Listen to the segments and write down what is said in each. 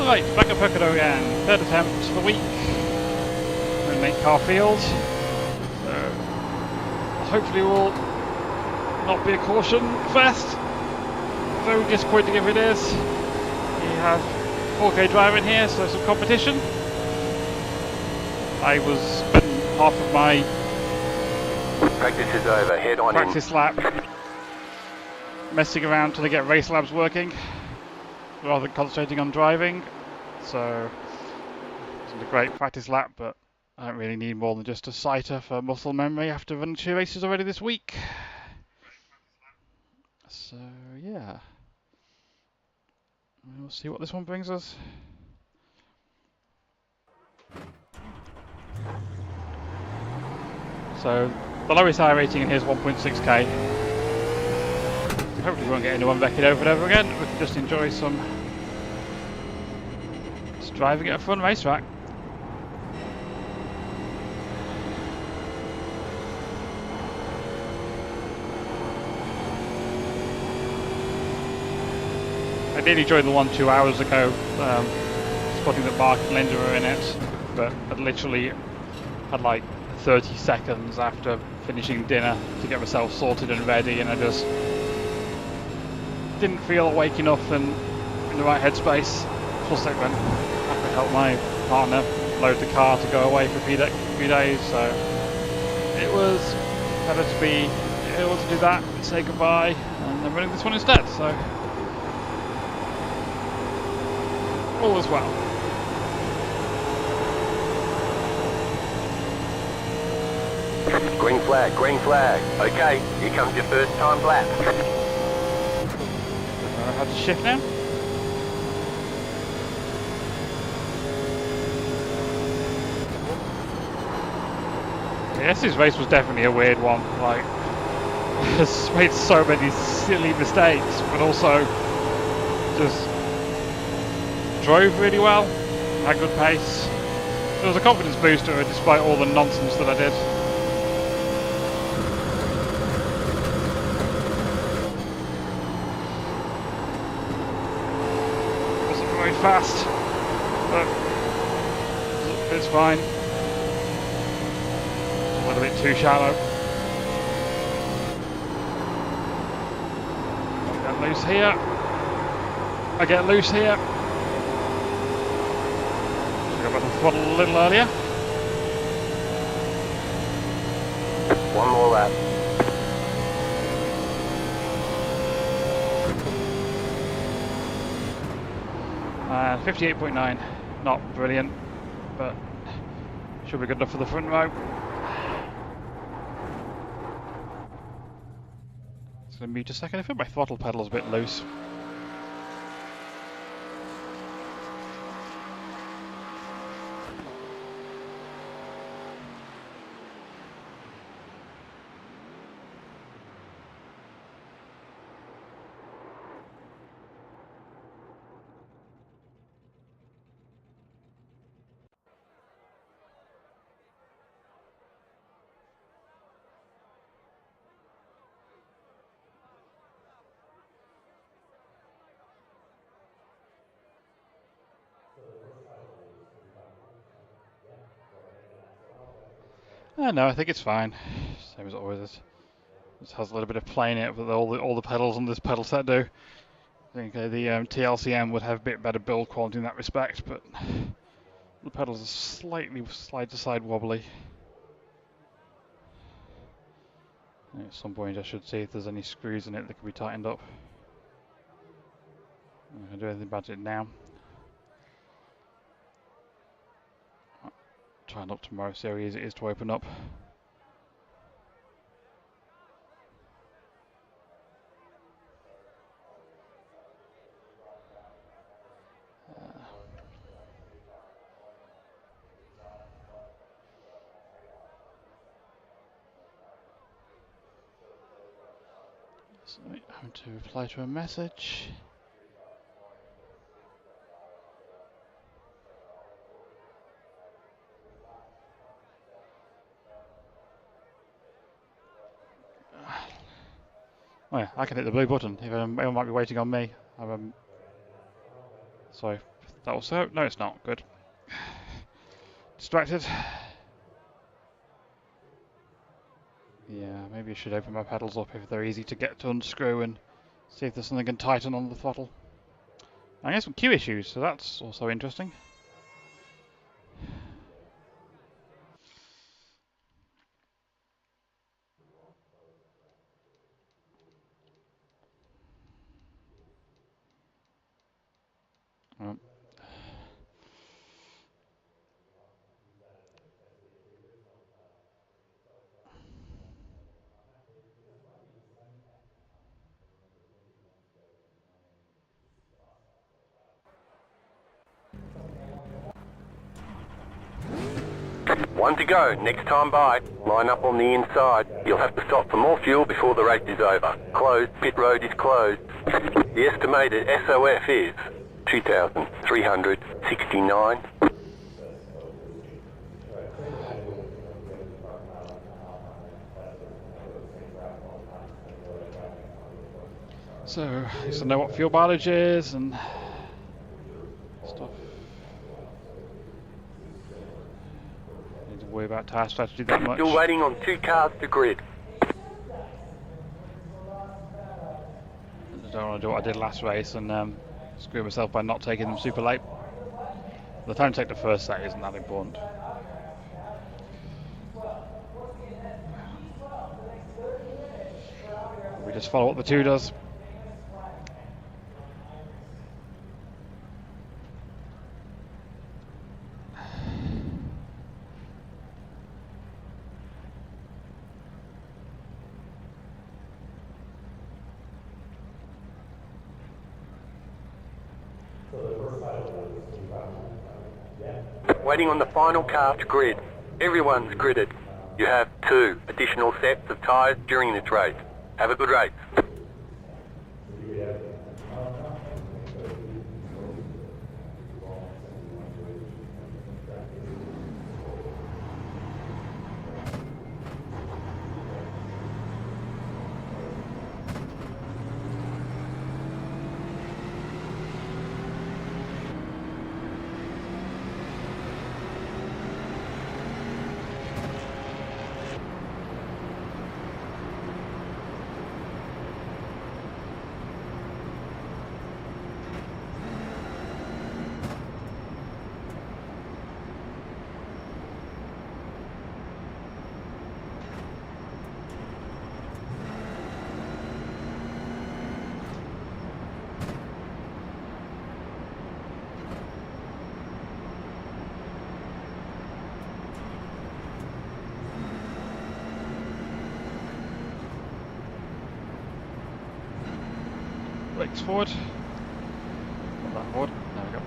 Right, back at Pocono again. Third attempt for the week. In the main car field. So, hopefully will not be a caution fest. Very disappointing if it is. We have 4K driving here, so some competition. I was spending half of my practice is over. Head on practice lap messing around till I get race labs working, rather than concentrating on driving. So it's a great practice lap, but I don't really need more than just a sighter for muscle memory after running 2 races already this week. So yeah, we'll see what this one brings us. So the lowest iRacing in here is 1.6k. Hopefully we won't get anyone wrecking over and over again. We can just enjoy some just driving at a fun racetrack. I nearly joined the one 2 hours ago, spotting that Mark and Linda were in it, but I literally had like 30 seconds after finishing dinner to get myself sorted and ready, and I just didn't feel awake enough and in the right headspace. Plus I went have to help my partner load the car to go away for a few days, so it was better to be able to do that and say goodbye, and I'm running this one instead, so all is well. Green flag, green flag. Okay, here comes your first time lap. I have to shift now. Yes, this race was definitely a weird one. Like, just made so many silly mistakes, but also just drove really well, had good pace. There was a confidence booster despite all the nonsense that I did. Wasn't very fast, but it's fine. A little bit too shallow. I get loose here. I get loose here. Should have got the throttle a little earlier. One more lap. 58.9, not brilliant, but should be good enough for the front row. It's going to mute a second. I feel my throttle pedal's a bit loose. No, I think it's fine. Same as always. It has a little bit of play in it, but all the pedals on this pedal set do. I think the TLCM would have a bit better build quality in that respect, but the pedals are slightly side to side wobbly. At some point I should see if there's any screws in it that can be tightened up. I'm not going to do anything about it now. I'll try and up tomorrow, see how easy it is to open up. So I'm going to reply to a message. Oh yeah, I can hit the blue button. If anyone might be waiting on me. Sorry, that will serve. No, it's not. Good. Distracted. Yeah, maybe I should open my pedals up if they're easy to get to unscrew and see if there's something I can tighten on the throttle. I get some Q issues, so that's also interesting. One to go. Next time by, line up on the inside. You'll have to stop for more fuel before the race is over. Closed. Pit road is closed. The estimated SOF is 2,369. So, I used to know what fuel mileage is and stuff. Need to worry about tyre strategy that much. Still waiting on 2 cars to grid. I don't want to do what I did last race and screw myself by not taking them super late. The time to take the first set isn't that important. We just follow what the 2 does. Waiting on the final car to grid. Everyone's gridded. You have 2 additional sets of tyres during this race. Have a good race. Brakes forward. Put that forward. There we go.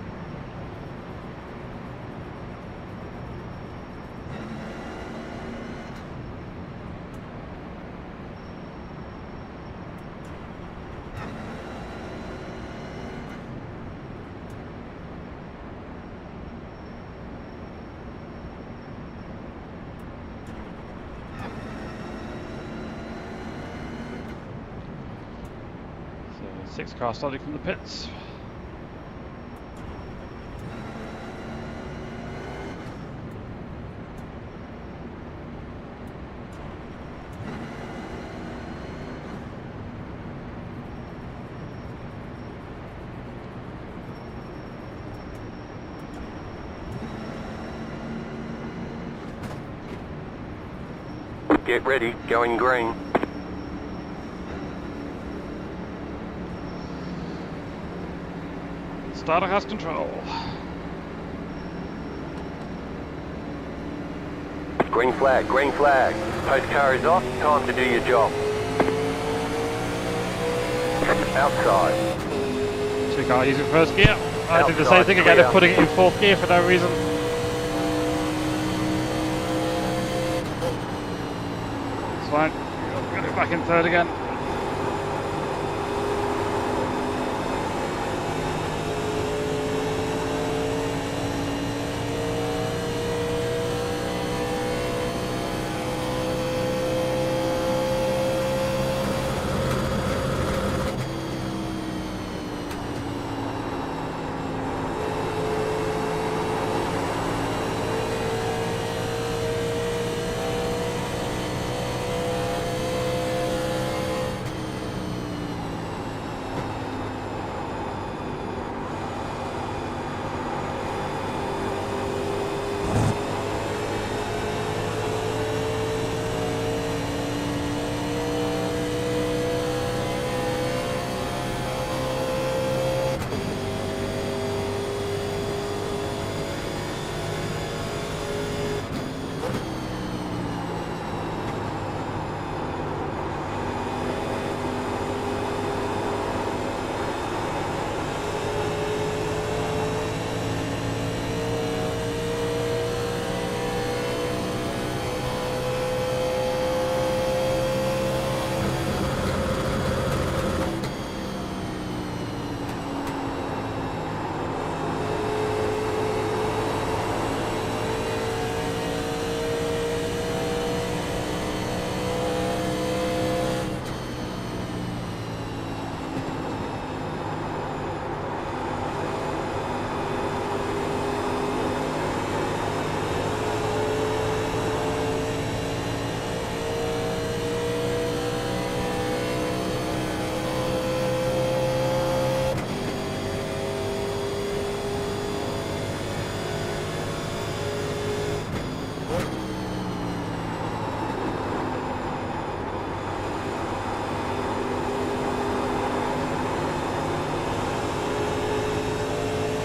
So 6 cars starting from the pits. Get ready, going green. Starter has control. Green flag, green flag. Post car is off, time to do your job. Outside. 2 cars using first gear. I did the same thing again of putting it in 4th gear for no reason. It's fine. Get it back in 3rd again.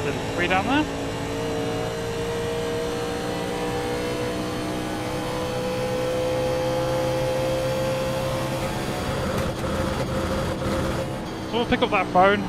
Little free down there. So we'll pick up that phone.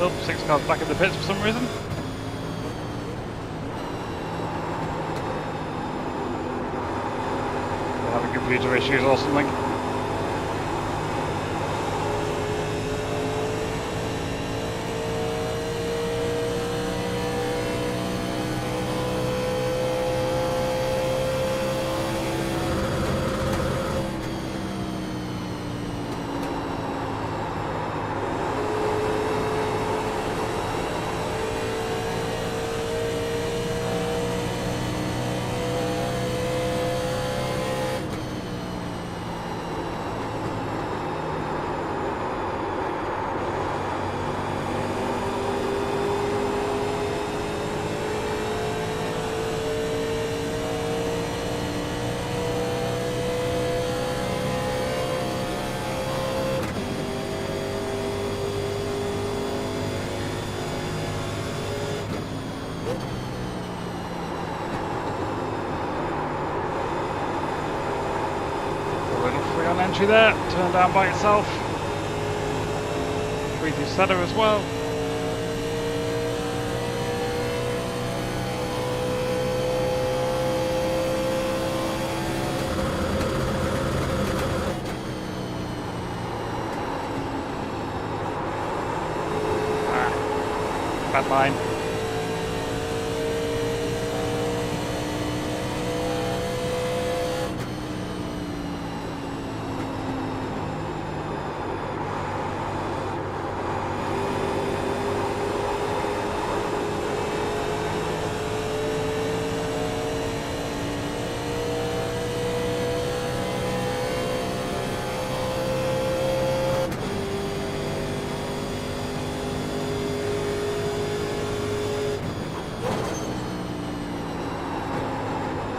Oh, 6 cars back in the pits for some reason. They're having computer issues or something. Entry there, turned down by itself. 3D setter as well. Bad line.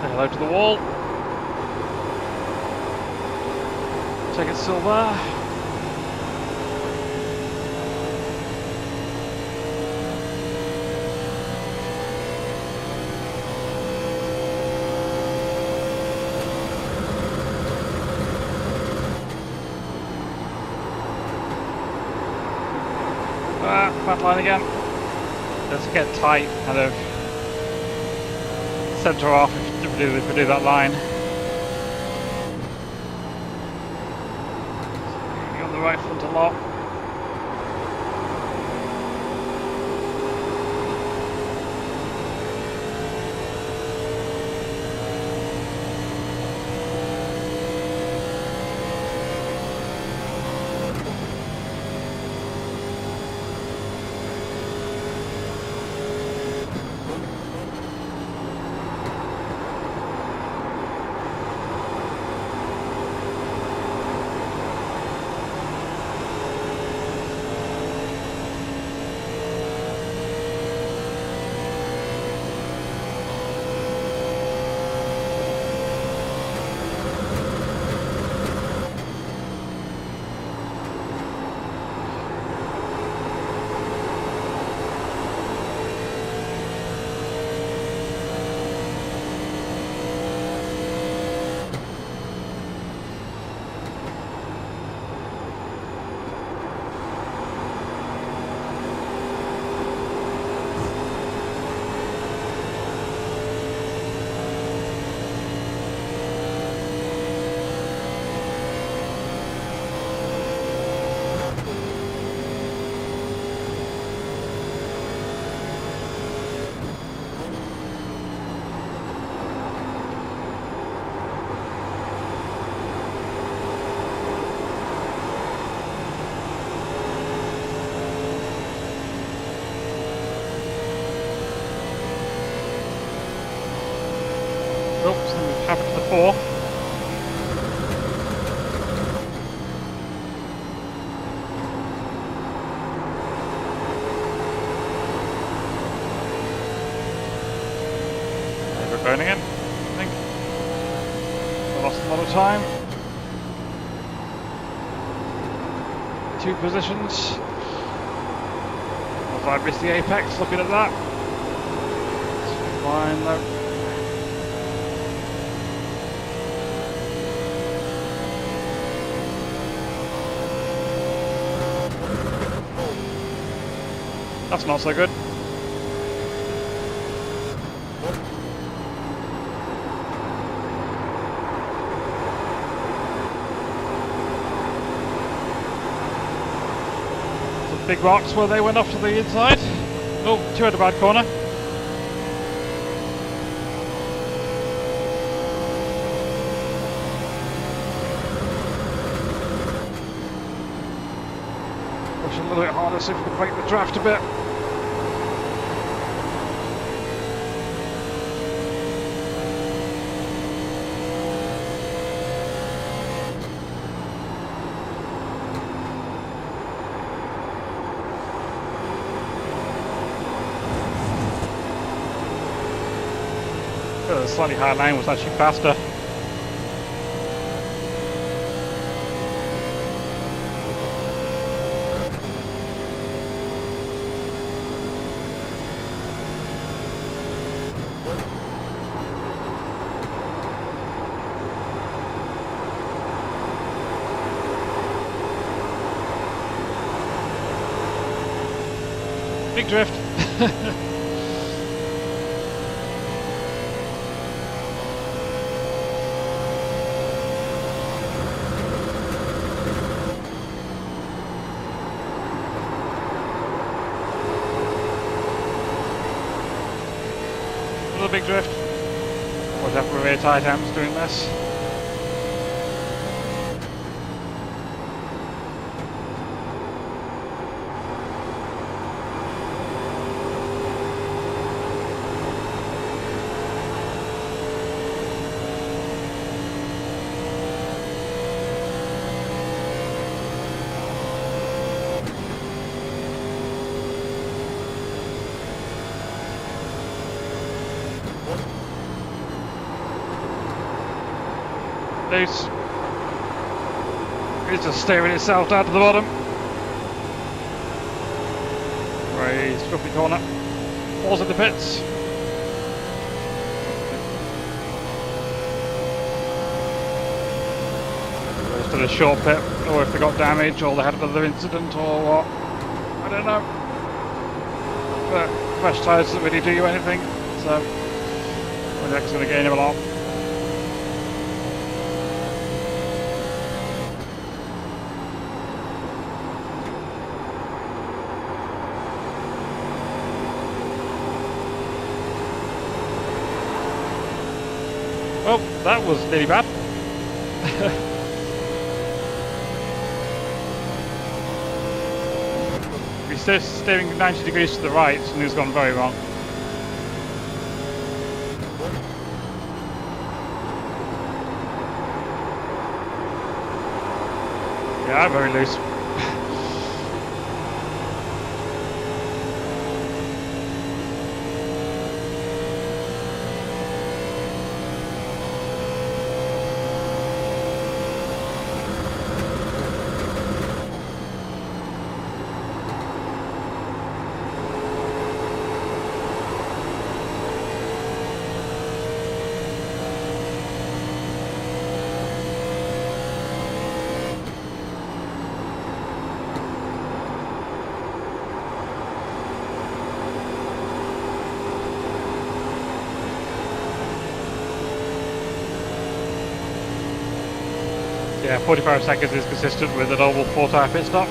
Hello to the wall. Check it's still there. Flat line again. Let's get tight, kind of centre off if we do that line. You're on the right front a lot. happened to the 4? We're burning in, I think. We lost a lot of time. 2 positions. If I missed the apex looking at that. It's fine though. That's not so good. Some big rocks where they went off to the inside. Oh, 2 at a bad corner. Push a little bit harder, see if we can break the draft a bit. The slightly higher lane was actually faster. Big drift. Another big drift. Always have rear tight amps doing this. Loose. It's just steering itself down to the bottom. Very scruffy corner. Falls in the pits. Goes to the short pit, or if they got damage, or they had another incident, or what. I don't know. But fresh tyres doesn't really do you anything, so we're next going to gain him a lot. Well, that was nearly bad. He's steering 90 degrees to the right, and he's gone very wrong. Yeah, I'm very loose. Yeah, 45 seconds is consistent with a normal 4-tyre pit stop.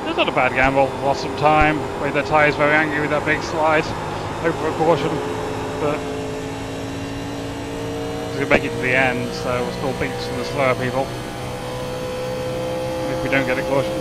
It's not a bad gamble, lost some time, made their tyres very angry with that big slide, hope for a caution, but he's going to make it to the end, so we'll still beat some of the slower people. don't get a caution.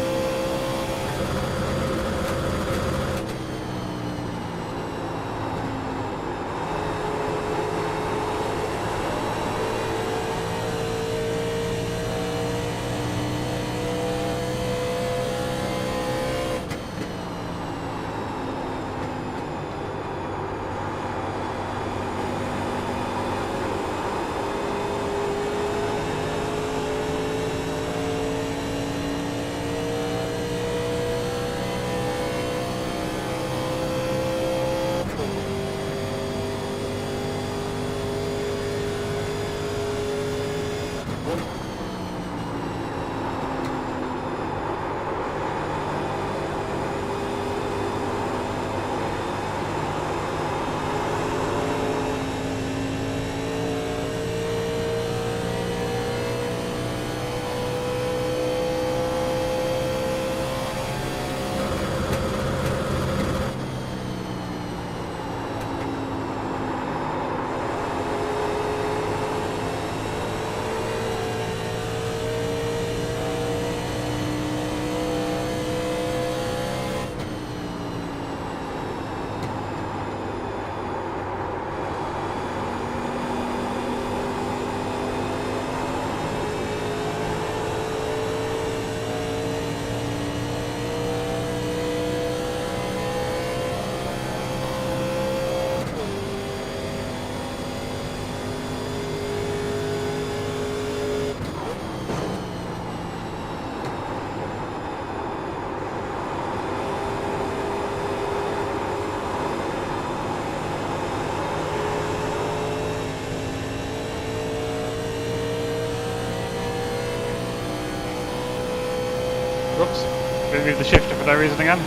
Whoops. Remove the shifter for no reason again.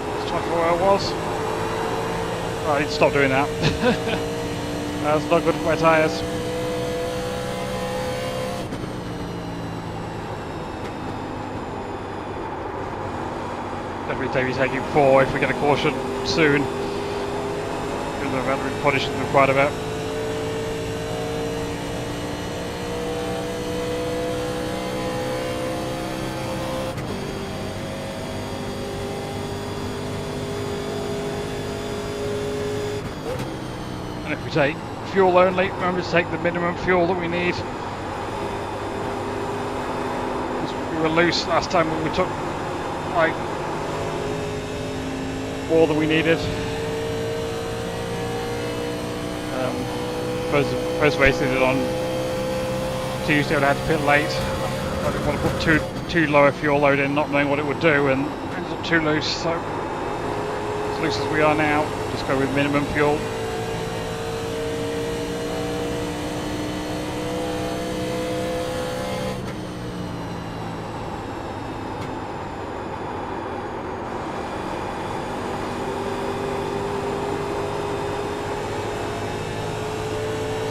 Let's try for where I was. Oh, I need to stop doing that. That's not good for my tyres. Definitely be taking 4 if we get a caution soon. Because I've had to polish them quite a bit. And if we take fuel only, remember to take the minimum fuel that we need. We were loose last time when we took like more than we needed. First wasted it on Tuesday when I had to pit late. I didn't want to put too low a fuel load in, not knowing what it would do, and it ended up too loose. So as loose as we are now, just go with minimum fuel.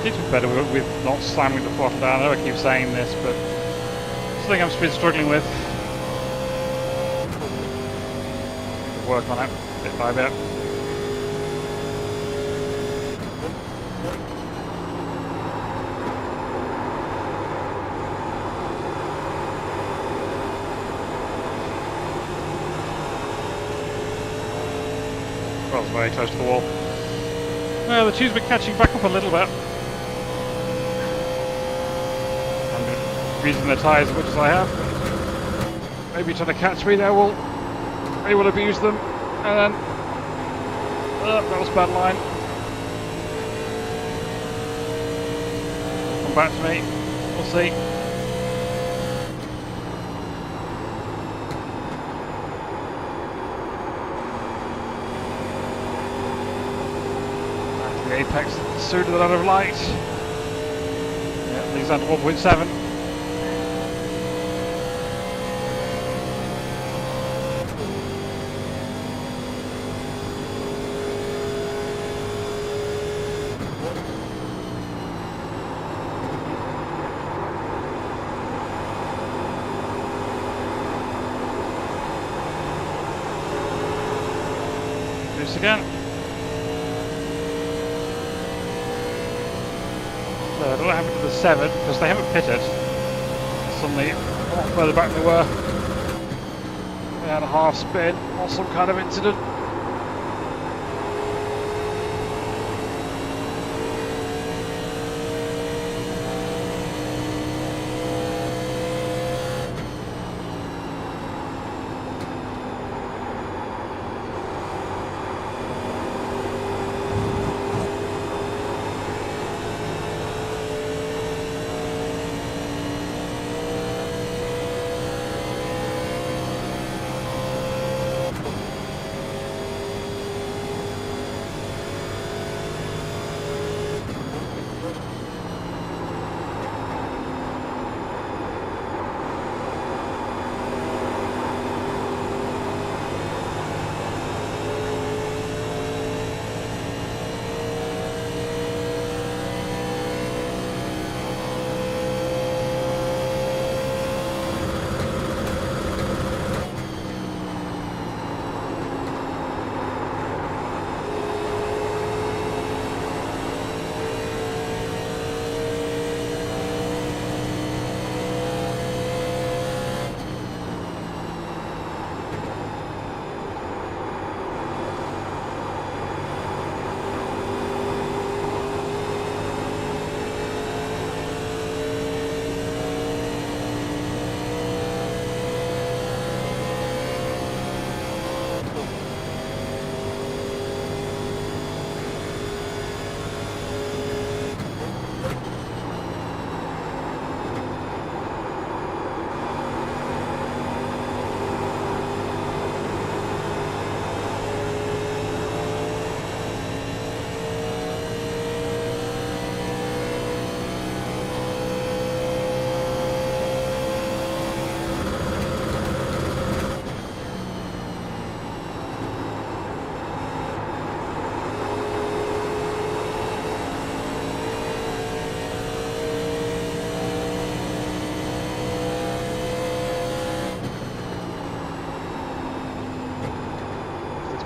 It's better with not slamming the throttle down. I know I keep saying this, but it's something I've been struggling with. Work on it bit by bit. Well, it's very close to the wall. Well, the tube's been catching back up a little bit. Using the tyres as much as I have. Maybe trying to catch me there will abuse them. And then that was a bad line. Come back to me. We'll see. Back to the apex sooner than I'd have liked. Yeah, these under 1.7. Again. what happened to the 7, because they haven't pitted. Suddenly, a lot further back than they were. They had a half spin or some kind of incident.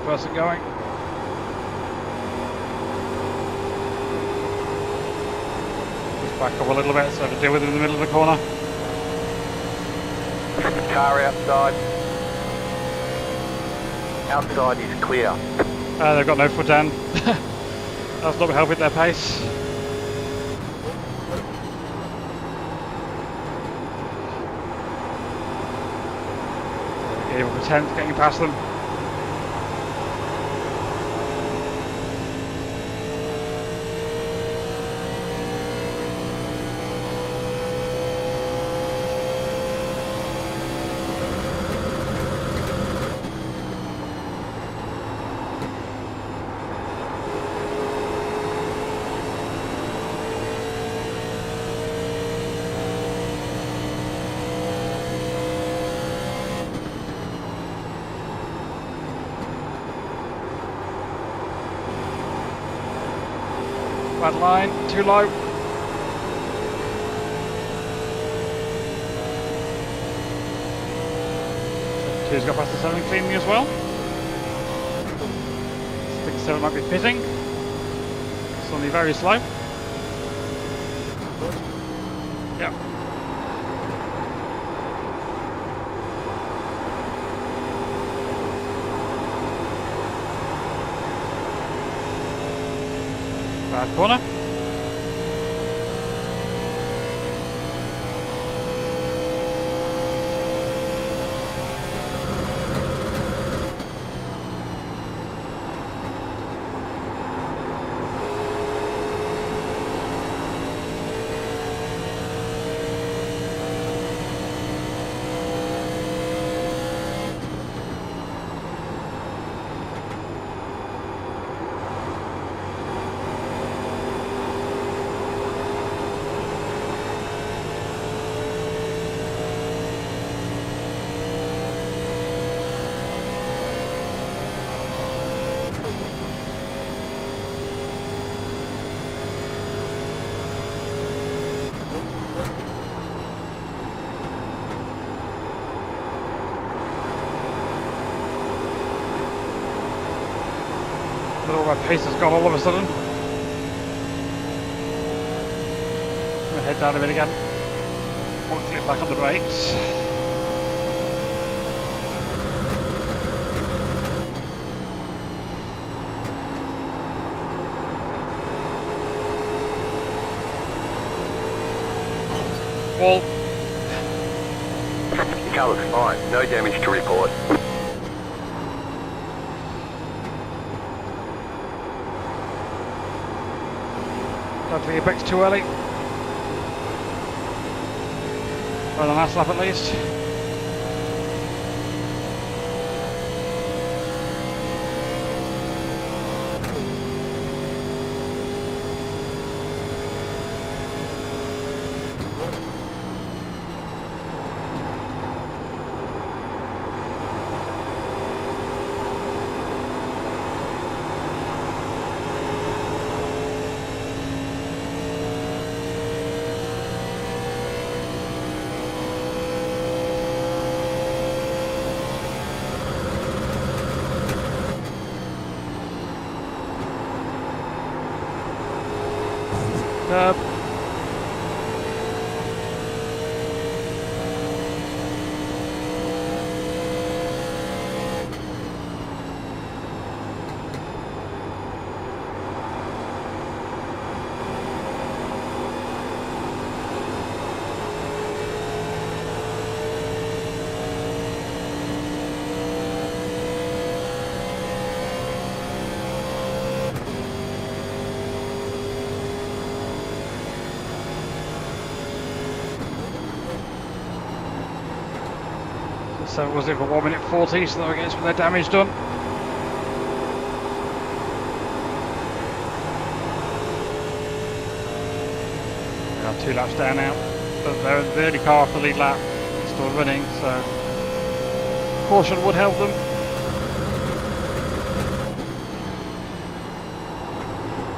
Person going. Just back up a little bit so I can deal with him in the middle of the corner. Car outside. Outside is clear. They've got no foot down. That's not helping their pace. Able to 10th, getting past them. Bad line, too low. Two's got past the 7 cleanly as well. I think 7 might be pitting. It's only very slow. Yep. Bad corner. Look at all my pace has gone all of a sudden. slide down a bit again. One clip back on the brakes. Wall. Car looks fine. No damage to report. Don't think it brakes too early. Or the last lap at least. So was it for 1 minute 40, so they're getting some of their damage done. We are 2 laps down now, but they're in the early car off the lead lap, still running, so caution would help them.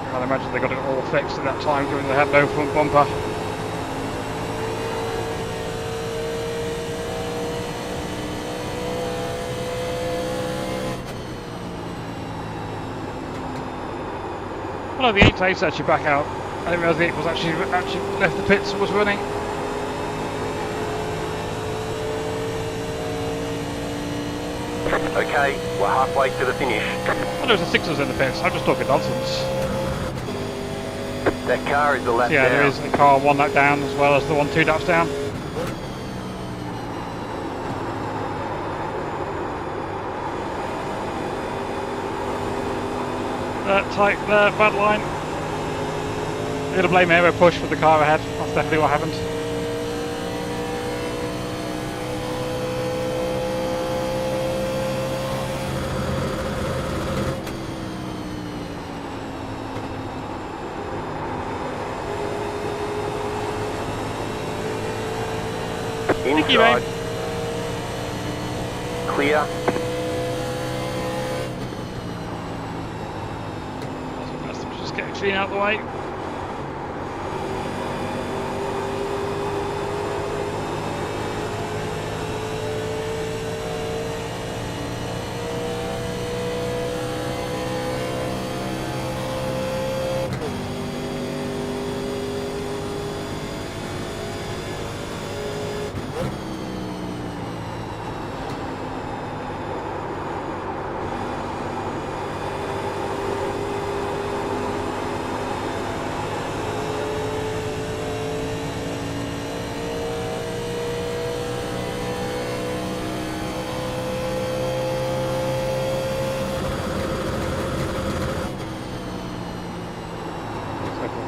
I can't imagine they got it all fixed at that time, given they had no front bumper. Oh, the 8's actually back out. I didn't realise the 8 was actually left the pits and was running. Okay, we're halfway to the finish. Oh, there's a 6 in the pits. I'm just talking nonsense. That car is a lap Yeah, down. there is a car 1 lap down as well as the one 2 laps down. Tight there, bad line. I'm going to blame aero push for the car ahead. That's definitely what happened. Thank you, Inside. mate. Clear. Just get clean out of the way.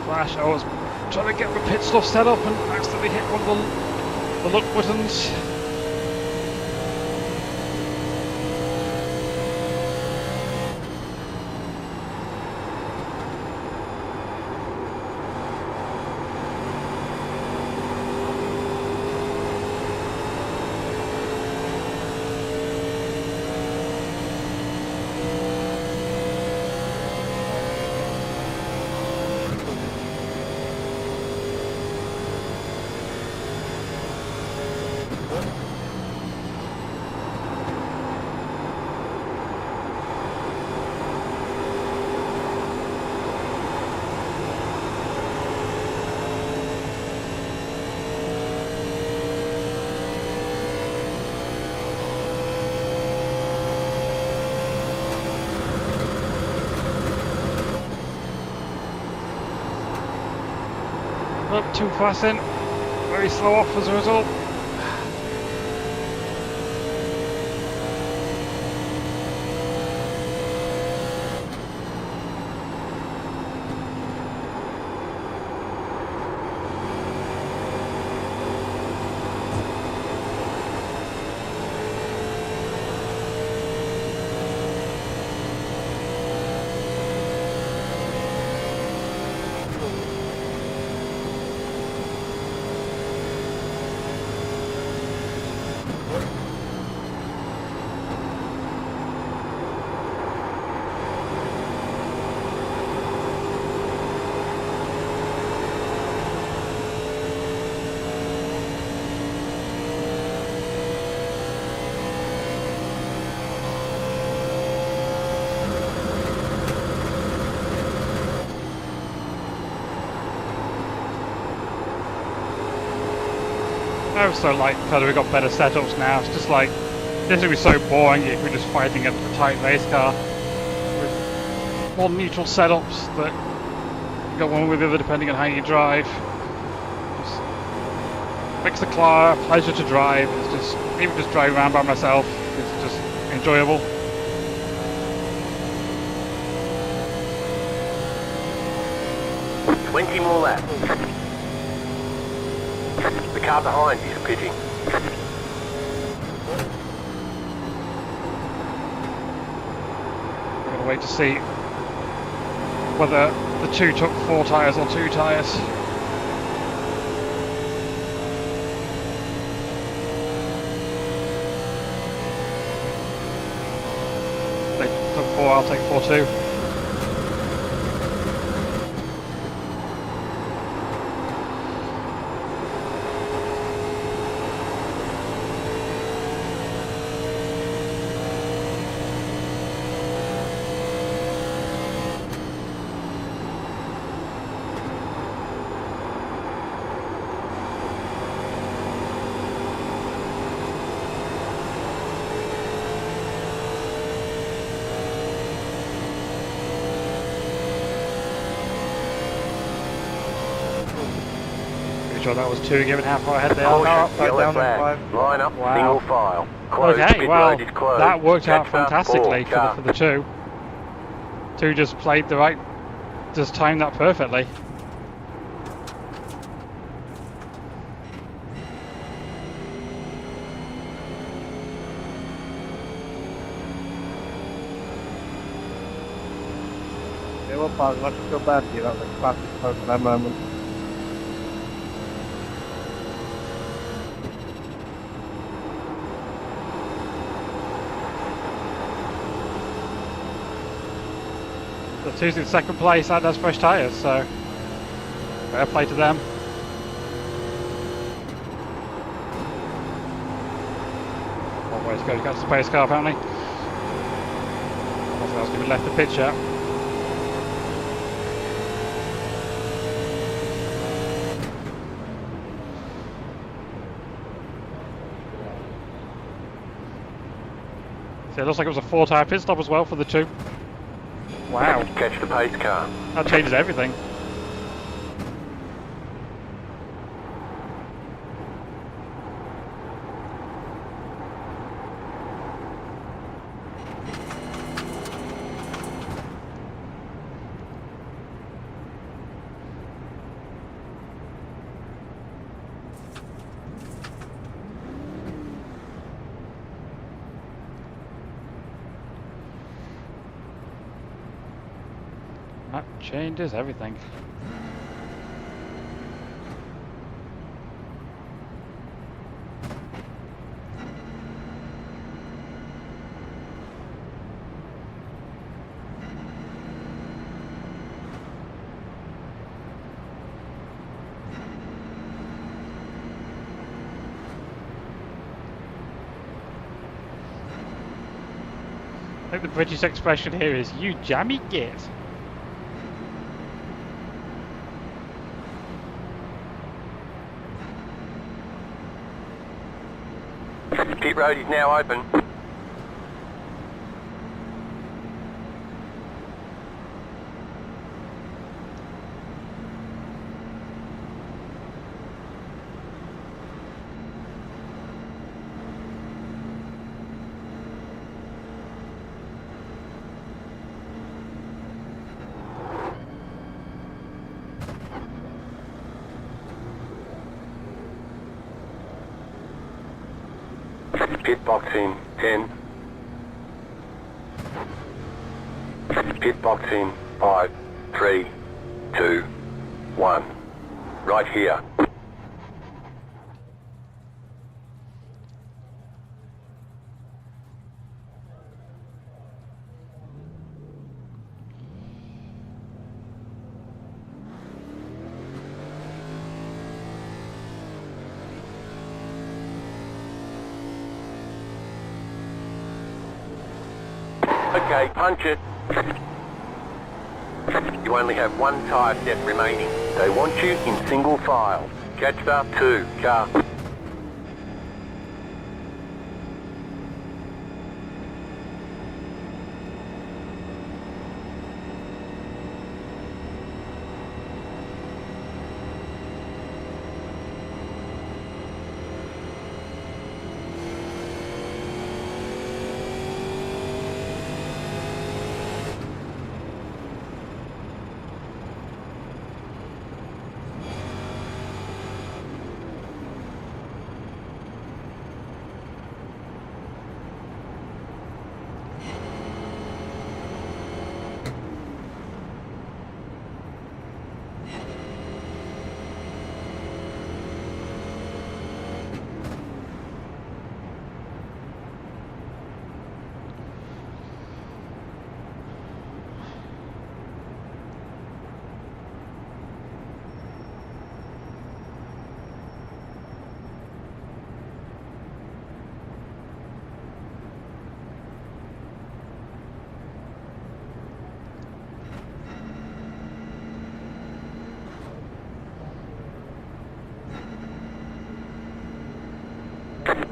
Flash. I was trying to get the pit stop set up and accidentally hit one of the look buttons. Up too fast in. Very slow off as a result. I also like because we've got better setups now. It's just like, this would be so boring if we're just fighting a tight race car with more neutral setups that you go one with the other depending on how you drive. Just makes the car a pleasure to drive. It's just, even just driving around by myself, it's just enjoyable. Twenty more laps. The car behind you is pitching. We're going to wait to see whether the two took 4 tyres or 2 tyres. They took 4, I'll take 4 too. Sure that was 2 given how far ahead they are. Yellow flag. Line up, wow. Single file. Closed. Okay, Pit well, road is closed. that worked out Next up, fantastically car. for the 2. 2 just played the right, just timed that perfectly. Yeah, well, Park, I should feel bad for you. That was a classic Pocono moment. The 2's in 2nd place and has fresh tyres, so fair play to them. One way to go to catch the pace car apparently. Nothing else can be left the pitch yet. So it looks like it was a 4 tyre pit stop as well for the 2. Wow, Catch the pace car. that changes everything. That changes everything. I think the British expression here is, you jammy git. Pit road is now open. Pit box in 10. Pit box in 5, 3, 2, 1. Right here. Okay, punch it. You only have one tyre set remaining. They want you in single file. Catch start 2, car.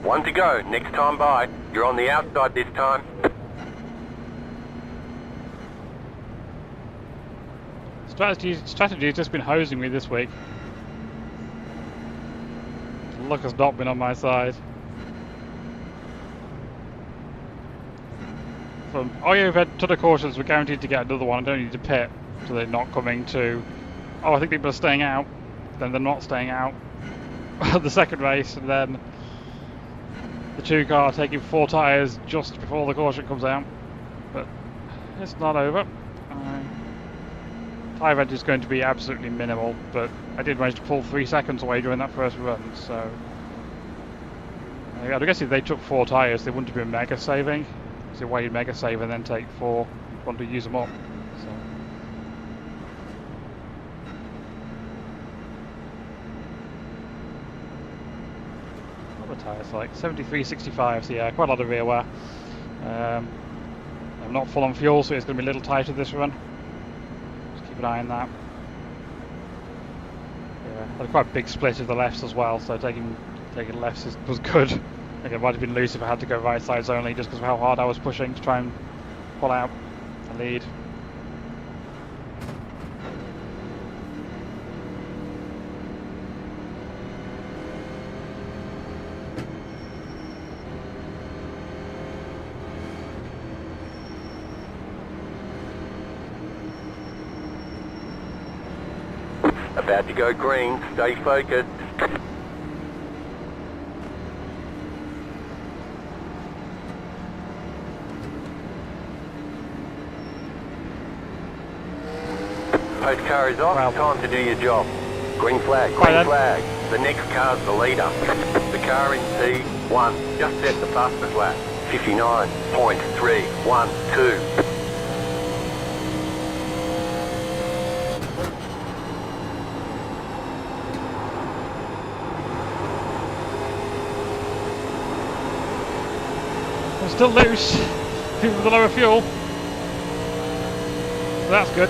One to go. Next time by. You're on the outside this time. Strategy has just been hosing me this week. Luck has not been on my side. Oh yeah, we've had a ton of cautions, we're guaranteed to get another one, I don't need to pit, so they're not coming to, oh I think people are staying out, then they're not staying out the second race, and then the 2 car taking 4 tyres just before the caution comes out. But it's not over. Tyre event is going to be absolutely minimal, but I did manage to pull 3 seconds away during that first run, so I guess if they took 4 tyres they wouldn't have been mega saving. So wait, mega save and then take 4, want to use them up. So. What are the tyres like? 73.65, so yeah, quite a lot of rear wear. I'm not full on fuel, so it's going to be a little tighter this run. Just keep an eye on that. Yeah, had quite a big split of the lefts as well, so taking lefts was good. I think it might have been loose if I had to go right sides only, just because of how hard I was pushing to try and pull out the lead. About to go green, stay focused. Post car is off, time to do your job. Green flag, green flag. The next car's the leader. The car in P1 just set the fastest lap. 59.312. Still loose, even with the lower fuel. So that's good.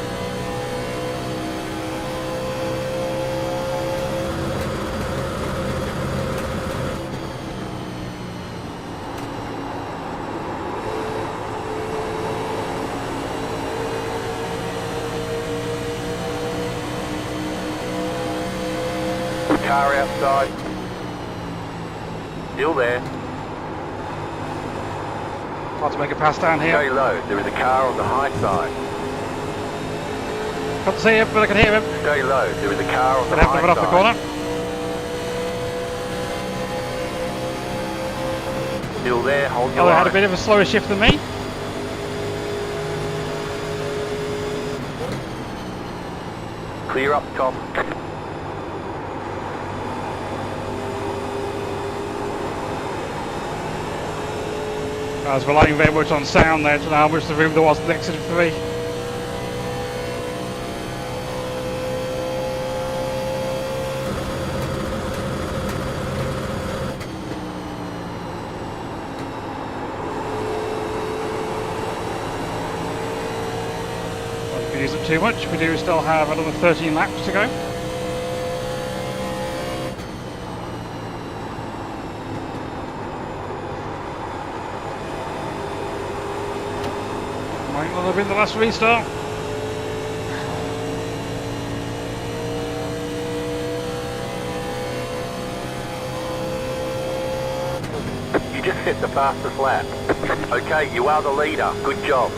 Car outside. Still there. About to make a pass down here. Stay low, there is a car on the high side. Can't see him, but I can hear him. Stay low, there is a car on the Gonna have high to run off the corner. Still there, hold your Oh, they line. had a bit of a slower shift than me. Clear up top. I was relying very much on sound there to know how much the room there was next to the 3. Not to use it too much, we do still have another 13 laps to go. Might not have been the last restart. You just hit the fastest lap. Okay, you are the leader. Good job.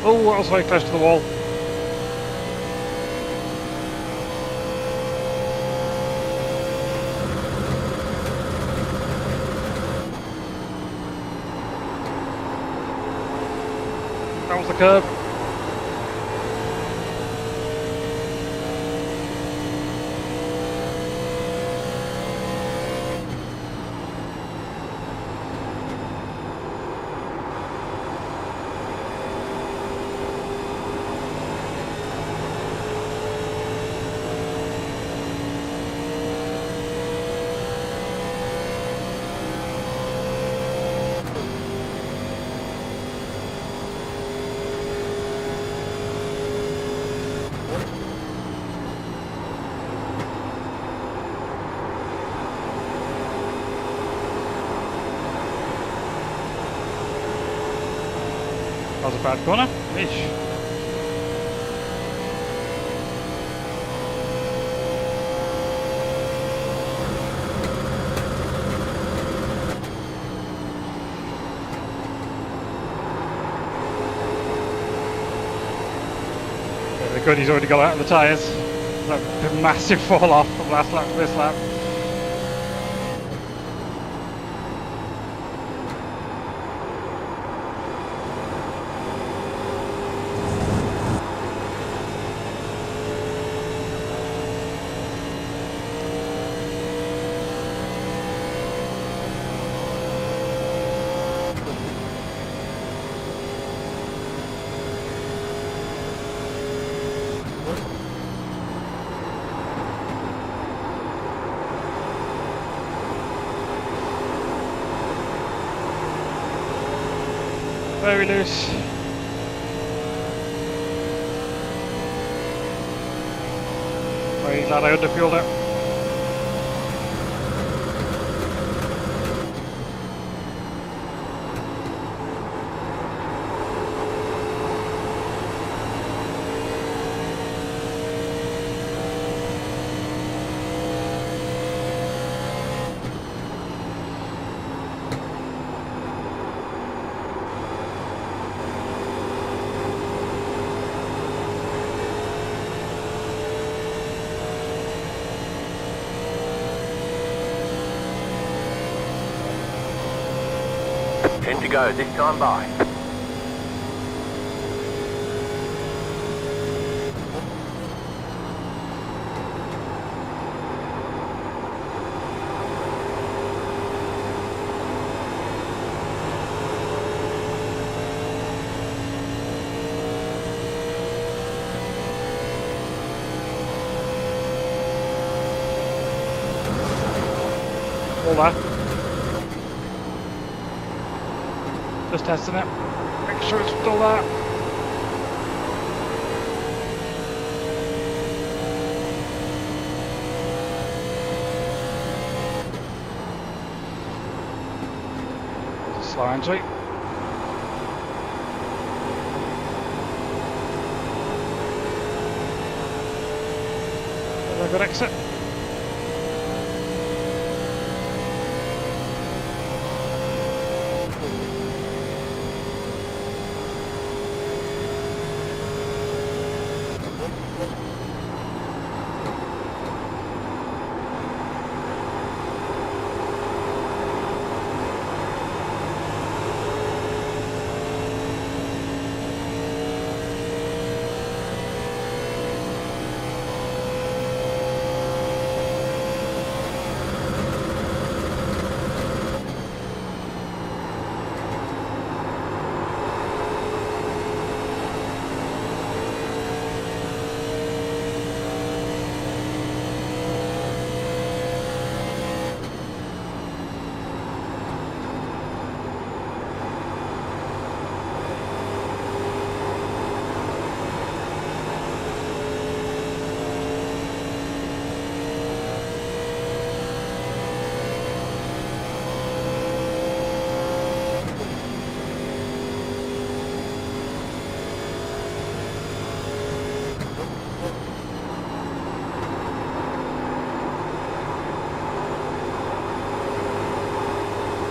Oh, I was very close to the wall. That was the curb. That was a bad corner. Eesh. Very good, he's already got out of the tyres. That massive fall off from last lap to this lap. Very loose. Very glad I underfueled it. Ten to go, this time by. All that. Just testing it. Make sure it's still there. Slow entry. Very good exit.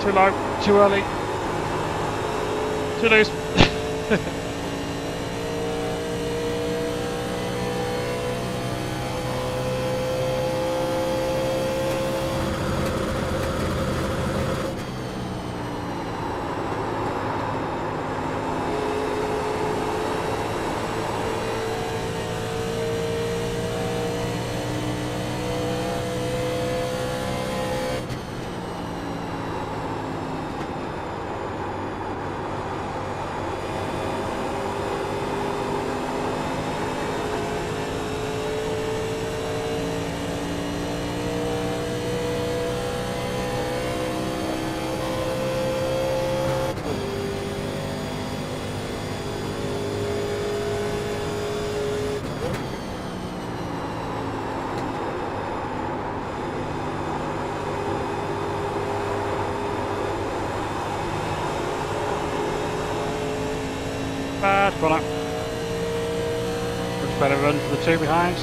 Too low, too early, too loose. Bad corner. Much better run for the two behind.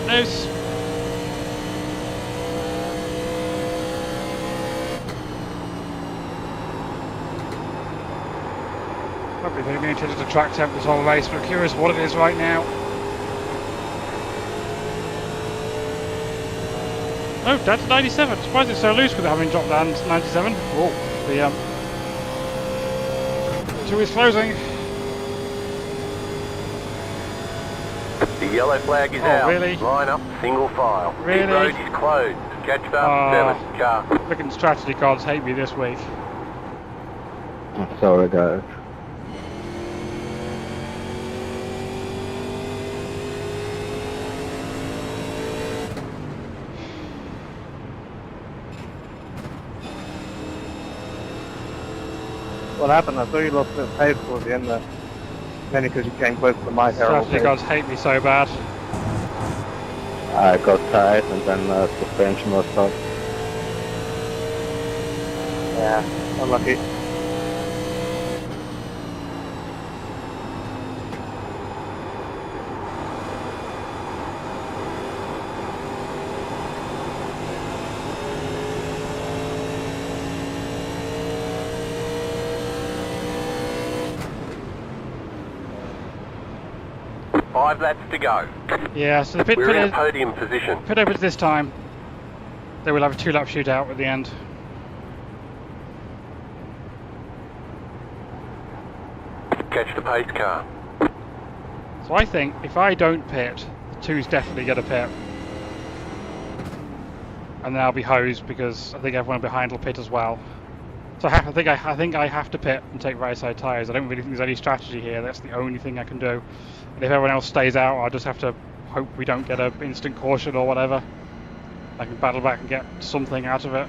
Loose. Probably going to be changed to track temp this whole race, but I'm curious what it is right now. Oh, down to 97. Surprised it's so loose with it having dropped down to 97. Oh, the two is closing. The yellow flag is Oh, out. really? Line up, single file. Really? Pit road is closed. Catch up, 7 car. Freaking strategy cards hate me this week. I'm sorry, guys. What happened? I thought you lost a bit of pace towards the end there. Mainly because you came close to my terrible Strategy gods hate me so bad. I got tight and then suspension was stopped. Yeah, unlucky. Five laps to go. Yeah, so the pit We're in a podium position. opens this time. They will have a 2-lap shootout at the end. Catch the pace car. So I think if I don't pit, the two's definitely going to pit. And then I'll be hosed because I think everyone behind will pit as well. So I think I have to pit and take right side tyres. I don't really think there's any strategy here. That's the only thing I can do. And if everyone else stays out, I'll just have to hope we don't get an instant caution or whatever. I can battle back and get something out of it.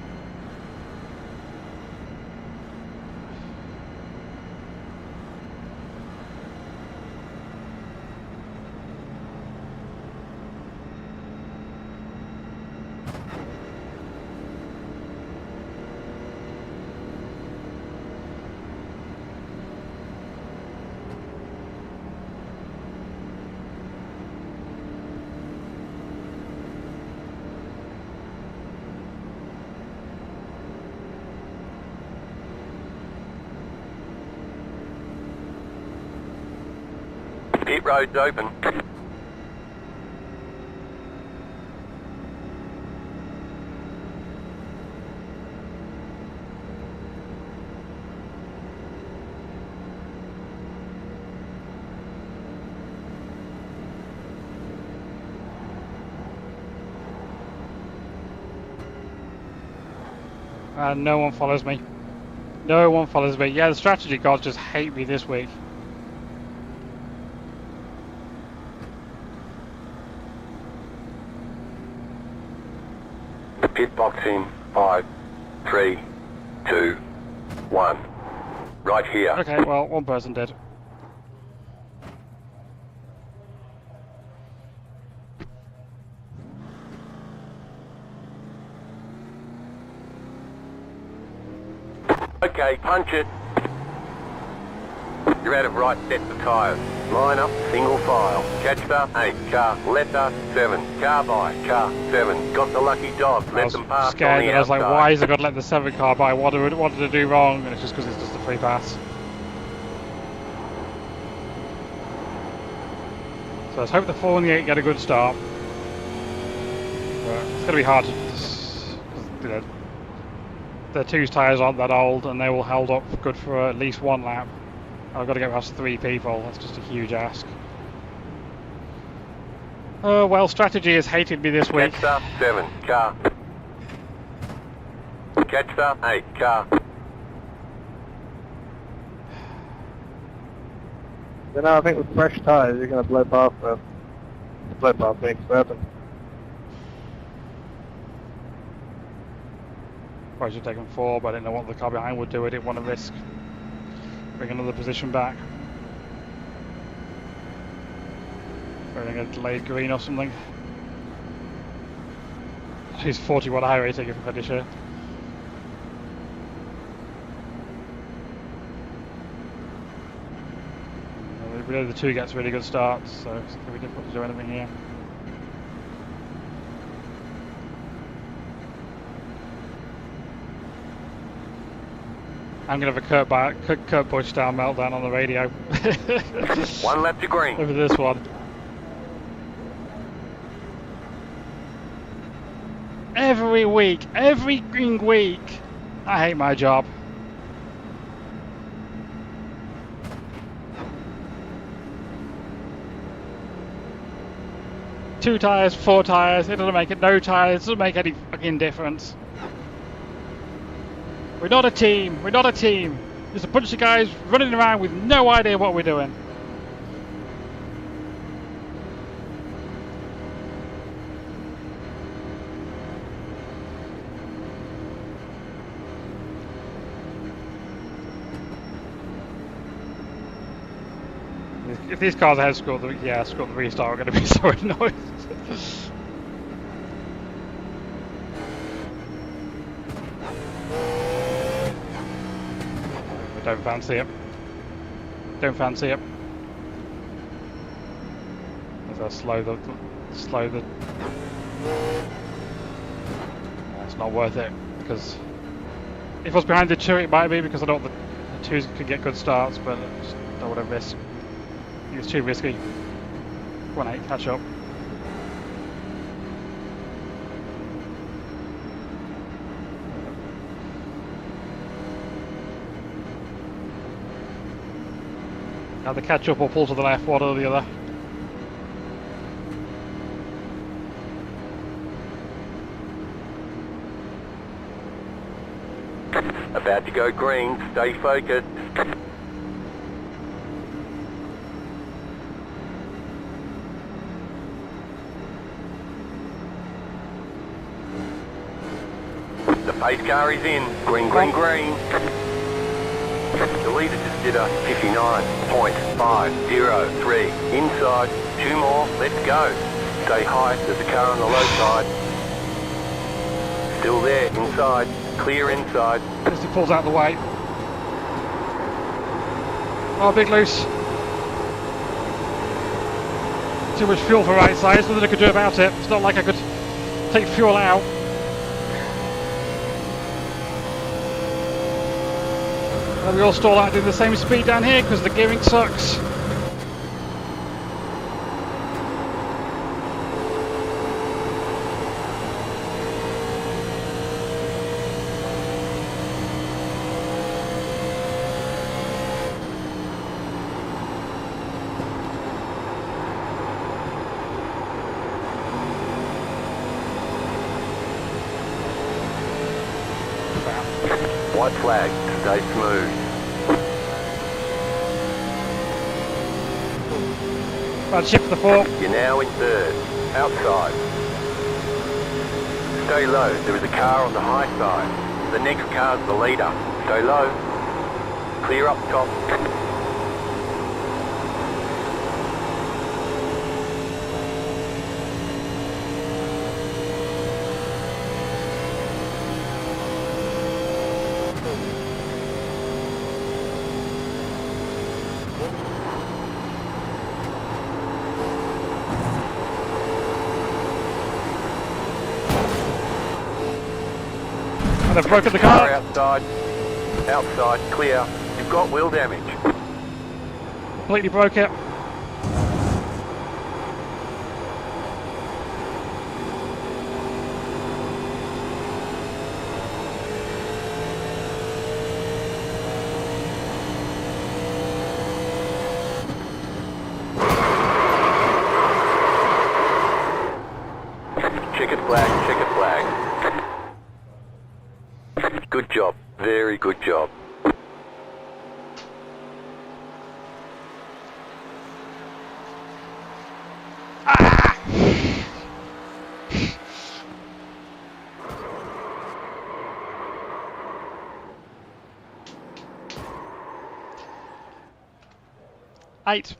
Pit road's open. And no one follows me. No one follows me. Yeah, the strategy gods just hate me this week. Pit box in 5, 3, 2, 1. Right here. Okay, well, one person did. Okay, punch it. You're out of right sets of tyres. Line up, single file. Catch the 8, car, letter 7. Car by, car 7. Got the lucky dog, I let was them pass scared on the and I was like, outside. why is it got to let the 7 car by? What did it do wrong? And it's just because it's just a free pass. So let's hope the 4 and the 8 get a good start. But it's going to be hard to, you know, their 2's tyres aren't that old and they will hold up good for at least 1 lap. I've got to get past 3 people, that's just a huge ask. Oh well, strategy has hated me this week. Catch the 7, car. Catch the 8, car. You know, I think with fresh tyres, you're going to blow past me, Verstappen. Probably should have taken 4, but I didn't know what the car behind would do. I didn't want to risk bring another position back. Throwing a delayed green or something. He's 41 iRacing if I finish here. We know the 2 gets really good starts, so it's going to be difficult to do anything here. I'm going to have a Kurt Busch style meltdown on the radio. 1 lap to green. Over this one. Every week, every green week, I hate my job. Two tyres, 4 tyres, it doesn't make it, no tyres, it doesn't make any fucking difference. We're not a team, we're not a team. There's a bunch of guys running around with no idea what we're doing. If these cars had scored the restart, we're going to be so annoyed. Don't fancy it. Don't fancy it. As I slow the. It's not worth it because if I was behind the 2, it might be because I don't want the 2s could get good starts, but I just don't want to risk. It's too risky. 1-8, catch up. Either catch up or pull to the left, one or the other. About to go green, stay focused. The pace car is in. Green, green, green. The leader just did a 59.503. Inside, 2 more, let's go. Stay high, there's a car on the low side. Still there, inside, clear inside. Just he pulls out the way. Oh, big loose. Too much fuel for right side, there's nothing I could do about it. It's not like I could take fuel out. And we all stall out doing the same speed down here because the gearing sucks. White flag, stay smooth. Right, shift the 4. You're now in 3rd, outside. Stay low, there is a car on the high side. The next car's the leader. Stay low. Clear up top. They've broken the Car car. outside. Outside, clear. You've got wheel damage. Completely broke it. Checkered flag, checkered flag. Good job. Very good job. Eight.